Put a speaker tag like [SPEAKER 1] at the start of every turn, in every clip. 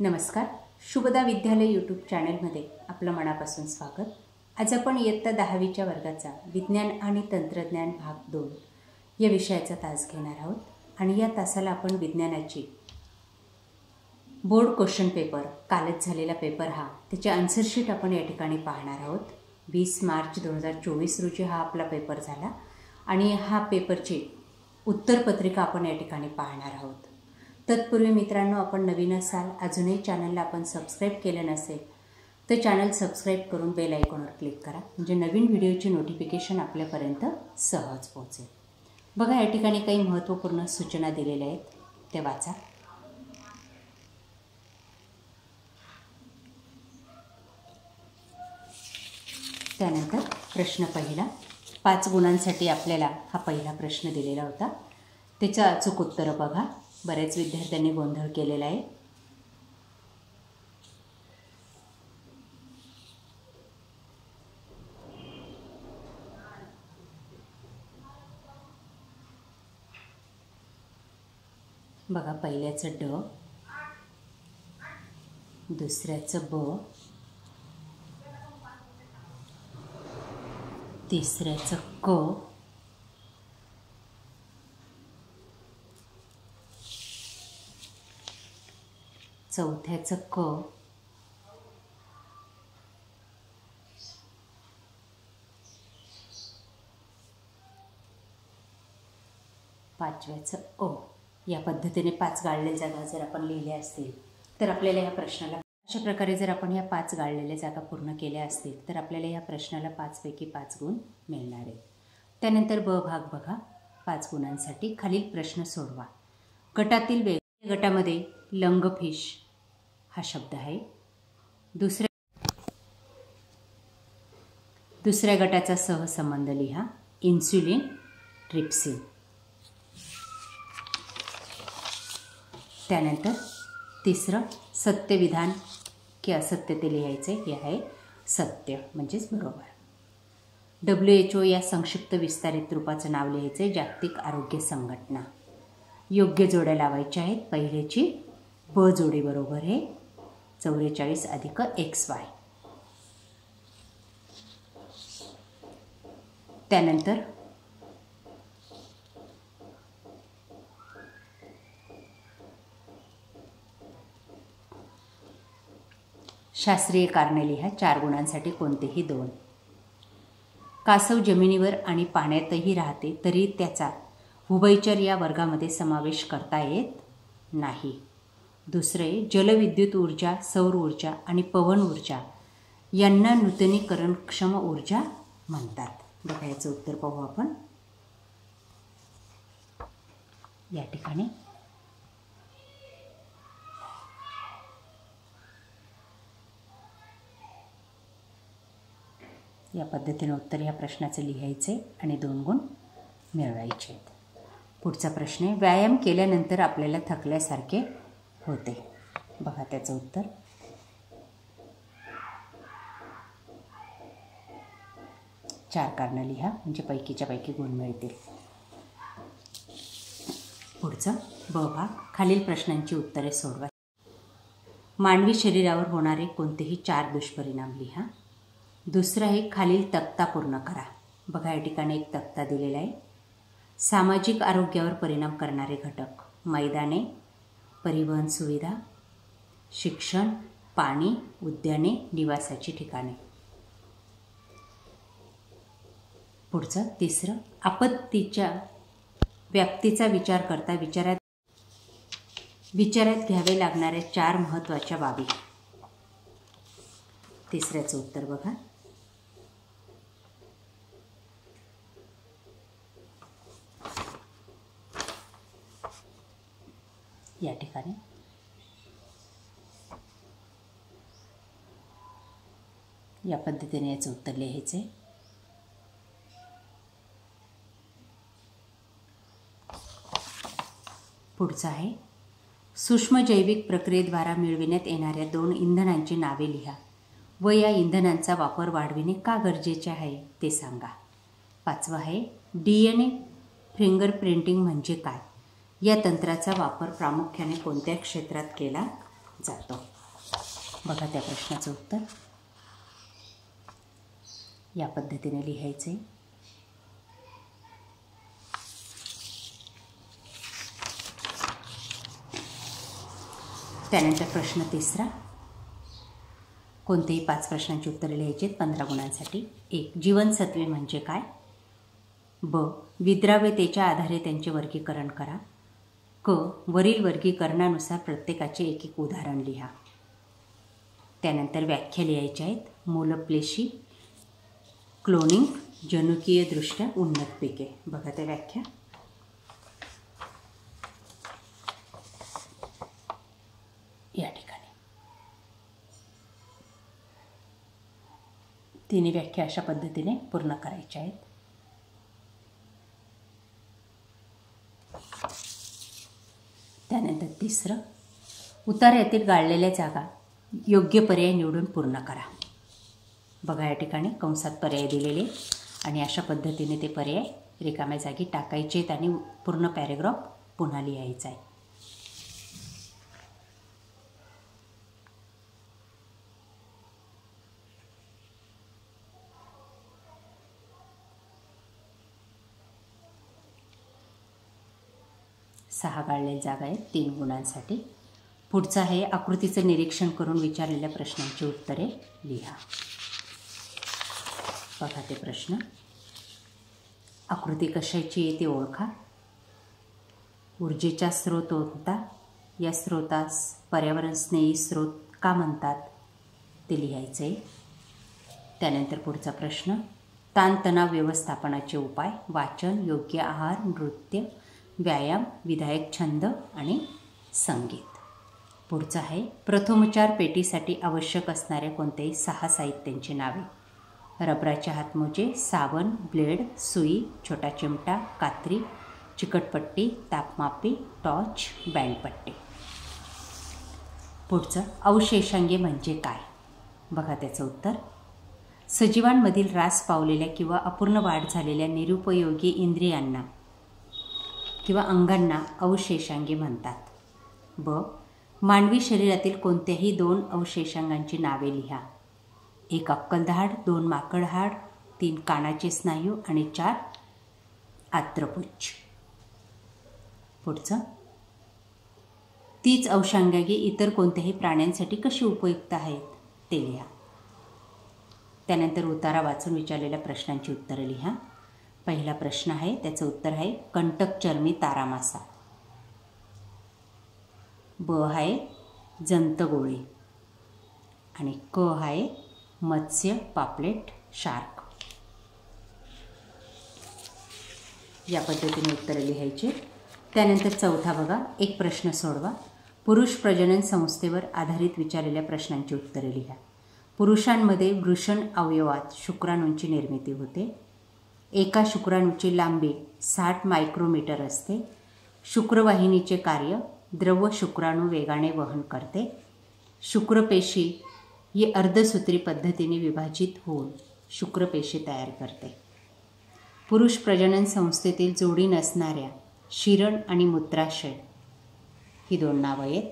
[SPEAKER 1] नमस्कार. शुभदा विद्यालय यूट्यूब चॅनलमध्ये आपलं मनापासून स्वागत. आज आपण इयत्ता 10वीच्या वर्गाचा विज्ञान आणि तंत्रज्ञान भाग 2 या विषयाचा तास घेणार आहोत आणि या तासाला आपण विज्ञानाची बोर्ड क्वेश्चन पेपर, कालच झालेला पेपर त्याची आन्सर शीट आपण या ठिकाणी पाहणार आहोत. 20 मार्च 2024 रोजी हा आपला पेपर झाला आणि हा पेपरची उत्तरपत्रिका आपण या ठिकाणी पाहणार आहोत. तत्पूर्वी मित्रांनो, आपण नवीन असाल, अजूनही चॅनलला आपण सबस्क्राईब केलं नसेल तर चॅनल सबस्क्राईब करून बेल आयकॉनवर क्लिक करा, म्हणजे नवीन व्हिडिओची नोटिफिकेशन आपल्यापर्यंत सहज पोहोचेल. बघा, या ठिकाणी काही महत्त्वपूर्ण सूचना दिलेल्या आहेत, त्या वाचा. त्यानंतर प्रश्न पहिला, 5 गुणांसाठी आपल्याला हा पहिला प्रश्न दिलेला होता. त्याचं अचूक उत्तर बघा. बऱ्याच विद्यार्थ्यांनी गोंधळ केलेला आहे. बघा, पहिल्याचं ड, दुसऱ्याचं ब, तिसऱ्याचं क, चौथ्याचं क, पाचव्याचं अ. या पद्धतीने 5 गाळलेल्या जागा जर आपण लिहिल्या असतील तर आपल्याला या प्रश्नाला, अशा प्रकारे जर आपण या 5 गाळलेल्या जागा पूर्ण केल्या असतील तर आपल्याला या प्रश्नाला 5 पैकी 5 गुण मिळणार आहेत. त्यानंतर ब भाग बघा. 5 गुणांसाठी खालील प्रश्न सोडवा. गटातील वेगवेगळ्या गटामध्ये लंगफिश हा शब्द आहे. दुसऱ्या गटाचा सहसंबंध लिहा. Insulin, trypsin. त्यानंतर तिसरं, सत्यविधान की असत्य ते लिहायचे. हे आहे सत्य, म्हणजेच बरोबर. WHO या संक्षिप्त विस्तारित रूपाचं नाव लिहायचं. जागतिक आरोग्य संघटना. योग्य जोड्या लावायच्या आहेत. पहिल्याची ब जोडी बरोबर आहे 44 अधिक XY. त्यानंतर शास्त्रीय कारणे लिहा. 4 गुणांसाठी कोणतेही 2. कासव जमिनीवर आणि पाण्यातही राहते तरी त्याचा उभयचर या वर्गामध्ये समावेश करता येत नाही. दुसरे, जलविद्युत ऊर्जा, सौर ऊर्जा आणि पवन ऊर्जा यांना नूतनीकरणक्षम ऊर्जा म्हणतात. बघा, याचं उत्तर पाहू आपण या ठिकाणी. या पद्धतीने उत्तर या प्रश्नाचं लिहायचे आणि 2 गुण मिळवायचे आहेत. पुढचा प्रश्न आहे, व्यायाम केल्यानंतर आपल्याला थकल्यासारखे होते. बघा, त्याचं उत्तर. चार कारणं लिहा, म्हणजे पैकीच्या पैकी गुण मिळतील. पुढचं ब भाग. खालील प्रश्नांची उत्तरे सोडवा. मानवी शरीरावर होणारे कोणतेही 4 दुष्परिणाम लिहा. दुसरं आहे, खालील तक्ता पूर्ण करा. बघा, या ठिकाणी एक तक्ता दिलेला आहे. सामाजिक आरोग्यावर परिणाम करणारे घटक: मैदाने, परिवहन सुविधा, शिक्षण, पाणी, उद्याने, निवासाची ठिकाणे. पुढचं तिसरं, आपत्तीच्या व्याप्तीचा विचार करता विचारात घ्यावे लागणाऱ्या 4 महत्त्वाच्या बाबी. तिसऱ्याचं उत्तर बघा. या ठिकाणी या पद्धतीने याचं उत्तर लिहायचे. पुढचं आहे, सूक्ष्म जैविक प्रक्रियेद्वारा मिळविण्यात येणाऱ्या 2 इंधनांची नावे लिहा व या इंधनांचा वापर वाढविणे का गरजेचे आहे ते सांगा. 5वं आहे, DNA फिंगरप्रिंटिंग म्हणजे काय? या तंत्राचा वापर प्रामुख्याने कोणत्या क्षेत्रात केला जातो. बघा त्या प्रश्नाचं उत्तर. या पद्धतीने लिहायचे. त्यानंतर प्रश्न तिसरा. कोणतेही 5 प्रश्नांची उत्तरे लिहायची आहेत 15 गुणांसाठी. 1. जीवनसत्वे म्हणजे काय? ब. विद्राव्यतेच्या आधारे त्यांचे वर्गीकरण करा. क. वरील वर्गीकरणानुसार प्रत्येकाचे एक एक उदाहरण लिहा. त्यानंतर व्याख्या लिहायच्या आहेत. मोलप्लेशी, क्लोनिंग, जनुकीयदृष्ट्या उन्नत पिके. बघा त्या व्याख्या. या ठिकाणी तिन्ही व्याख्या अशा पद्धतीने पूर्ण करायच्या आहेत. त्यानंतर तिसरं. उतार्यातील गाळलेल्या जागा योग्य पर्याय निवडून पूर्ण करा. बघा या ठिकाणी कंसात पर्याय दिलेले आणि अशा पद्धतीने ते पर्याय रिकाम्या जागी टाकायचे आहेत आणि पूर्ण पॅरेग्राफ पुन्हा लिहायचा आहे. सहा गाळलेल्या जागा आहेत 3 गुणांसाठी. पुढचं आहे आकृतीचं निरीक्षण करून विचारलेल्या प्रश्नांची उत्तरे लिहा. बघा ते प्रश्न. आकृती कशाची आहे ते ओळखा. ऊर्जेचा स्रोत कोणता? या स्रोतास पर्यावरण स्नेही स्रोत का म्हणतात ते लिहायचं आहे. त्यानंतर पुढचा प्रश्न. ताणतणाव व्यवस्थापनाचे उपाय. वाचन, योग्य आहार, नृत्य, व्यायाम, विधायक छंद आणि संगीत. पुढचं आहे प्रथमोपचार पेटीसाठी आवश्यक असणाऱ्या कोणत्याही 6 साहित्यांची नावे. रबराचे हातमोजे, साबण, ब्लेड, सुई, छोटा चिमटा, कात्री, चिकटपट्टी, तापमापी, टॉर्च, बँडपट्टी. पुढचं अवशेषांगे म्हणजे काय? बघा त्याचं उत्तर. सजीवांमधील ऱ्हास पावलेल्या किंवा अपूर्ण वाढ झालेल्या निरुपयोगी इंद्रियांना किंवा अंगांना अवशेषांगे म्हणतात. ब. मानवी शरीरातील कोणत्याही 2 अवशेषांगांची नावे लिहा. 1 अक्कलदाढ, 2 माकडहाड, 3 कानाचे स्नायू आणि 4 आत्रपुच्छ. पुढचं. तीच अवशेषांगे इतर कोणत्याही प्राण्यांसाठी कशी उपयुक्त आहेत ते लिहा. त्यानंतर उतारा वाचून विचारलेल्या प्रश्नांची उत्तरं लिहा. पहिला प्रश्न आहे त्याचं उत्तर आहे कंटकचर्मी तारा मासा. ब आहे जंतगोळे आणि क आहे मत्स्य, पापलेट, शार्क. या पद्धतीने उत्तरं लिहायची. त्यानंतर चौथा बघा. एक प्रश्न सोडवा. पुरुष प्रजनन संस्थेवर आधारित विचारलेल्या प्रश्नांची उत्तरे लिहा. पुरुषांमध्ये वृषण अवयवात शुक्राणूंची निर्मिती होते. एका शुक्राणूची लांबी 60 मायक्रोमीटर असते. शुक्रवाहिनीचे कार्य. द्रव शुक्राणू वेगाने वहन करते. शुक्रपेशी ही अर्धसूत्री पद्धतीने विभाजित होऊन शुक्रपेशी तयार करते. पुरुष प्रजनन संस्थेतील जोडी नसणाऱ्या शिरण आणि मूत्राशय ही 2 नावं आहेत.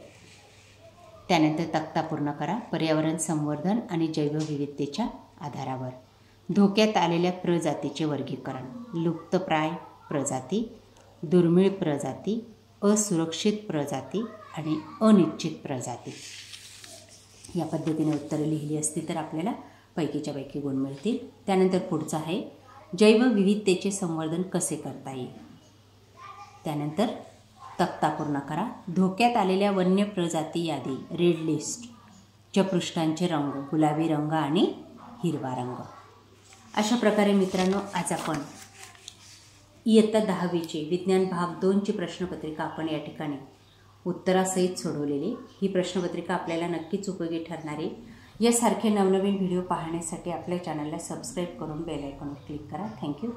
[SPEAKER 1] त्यानंतर तक्ता पूर्ण करा. पर्यावरण संवर्धन आणि जैवविविधतेच्या आधारावर धोक्यात आलेल्या प्रजातीचे वर्गीकरण. लुप्तप्राय प्रजाती, दुर्मिळ प्रजाती, असुरक्षित प्रजाती आणि अनिश्चित प्रजाती. या पद्धतीने उत्तरे लिहिली असती तर आपल्याला पैकीच्या पैकी गुण मिळतील. त्यानंतर पुढचं आहे जैवविविधतेचे संवर्धन कसे करता येईल. त्यानंतर तक्ता पूर्ण करा. धोक्यात आलेल्या वन्य प्रजाती यादी रेड लिस्टच्या पृष्ठांचे रंग गुलाबी रंग आणि हिरवा रंग. अशा प्रकारे मित्रांनो आज आपण इयत्ता 10वीची विज्ञान भाग 2ची प्रश्नपत्रिका आपण या ठिकाणी उत्तरासहित सोडवलेली. ही प्रश्नपत्रिका आपल्याला नक्कीच उपयोगी ठरणार आहे. यासारखे नवनवीन व्हिडिओ पाहण्यासाठी आपल्या चॅनलला सबस्क्राईब करून बेल आयकॉनवर क्लिक करा. थँक्यू.